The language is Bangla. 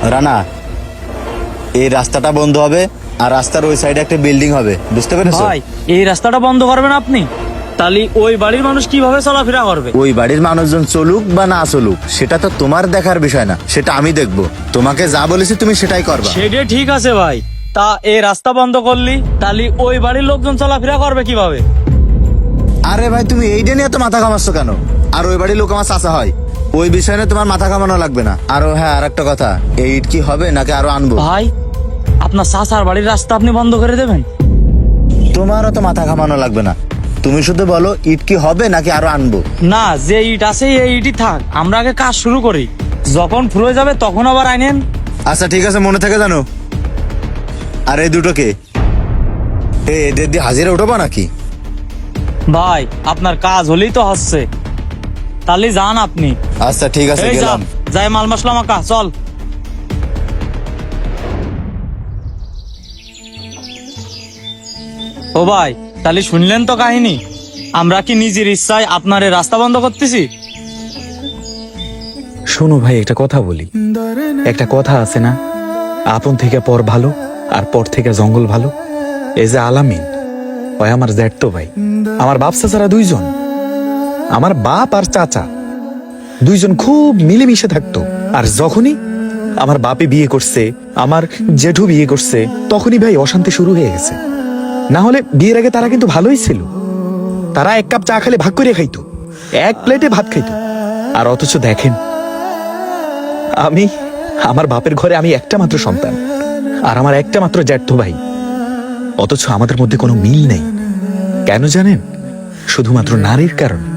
রানা, এই রাস্তাটা বন্ধ হবে আর রাস্তার ওই সাইডে একটা বিল্ডিং হবে, বুঝতে পেরেছো? ভাই এই রাস্তাটা বন্ধ করবেন আপনি? তাহলে ওই বাড়ির মানুষ কিভাবে চলাফেরা করবে? ওই বাড়ির মানুষজন চলুক বা না চলুক সেটা তো তোমার দেখার বিষয় না, সেটা আমি দেখবো। তোমাকে যা বলেছি তুমি সেটাই করবা। সেটা ঠিক আছে ভাই, তা এই রাস্তা বন্ধ করলি তাহলে ওই বাড়ির লোকজন চলাফেরা করবে কিভাবে? আরে ভাই, তুমি এইটা নিয়ে তো মাথা ঘামাচ্ছ কেন? আর ওই বাড়ির লোক আমার চাচা হয়, ওই বিষয় নিয়ে তোমার মাথা ঘামানো লাগবে না। আরো হ্যাঁ, আর একটা কথা, এই ইট কি হবে নাকি আরো আনবো? ভাই আপনার চাচার বাড়ির রাস্তা আপনি বন্ধ করে দেবেন? তোমারও তো মাথা ঘামানো লাগবে না, তুমি শুধু বলো ইট কি হবে নাকি আরো আনবো। না, যে ইট আছে এই ইটই থাক, আমরা আগে কাজ শুরু করি, যখন ফুরে যাবে তখন আবার আইনেন। আচ্ছা ঠিক আছে, মনে থাকে জানো। আর এই দুটো কে? এদের দিয়ে হাজিরা উঠবো নাকি? ভাই আপনার কাজ হলেই তো হচ্ছে, তাহলে যান আপনি। আচ্ছা ঠিক আছে, এই গেলাম। যান, যাই মাল মশলা মাখা, চল। ও ভাই, তাহলে শুনলেন তো কাহিনী, আমরা কি নিজের ইচ্ছায় আপনার এই রাস্তা বন্ধ করতেছি? শোনো ভাই, একটা কথা বলি। একটা কথা আছে না, আপন থেকে পর ভালো আর পর থেকে জঙ্গল ভালো। এই যে আলামিন, ওই আমার জ্যাঠতো ভাই। আমার বাপ চাচারা দুইজন, আমার বাপ আর চাচা দুইজন খুব মিলেমিশে থাকতো। আর যখনই আমার বাপে বিয়ে করছে, আমার জেঠু বিয়ে করছে, তখনই ভাই অশান্তি শুরু হয়ে গেছে। না হলে বিয়ের আগে তারা কিন্তু ভালোই ছিল। তারা এক কাপ চা খেলে ভাগ করে খাইতো, এক প্লেটে ভাত খাইতো। আর অথচ দেখেন, আমার বাপের ঘরে আমি একটা মাত্র সন্তান, আর আমার একটা মাত্র জ্যাঠতো ভাই। অথচ আমাদের মধ্যে কোনো মিল নেই। কেন জানেন? শুধুমাত্র নারীর কারণে।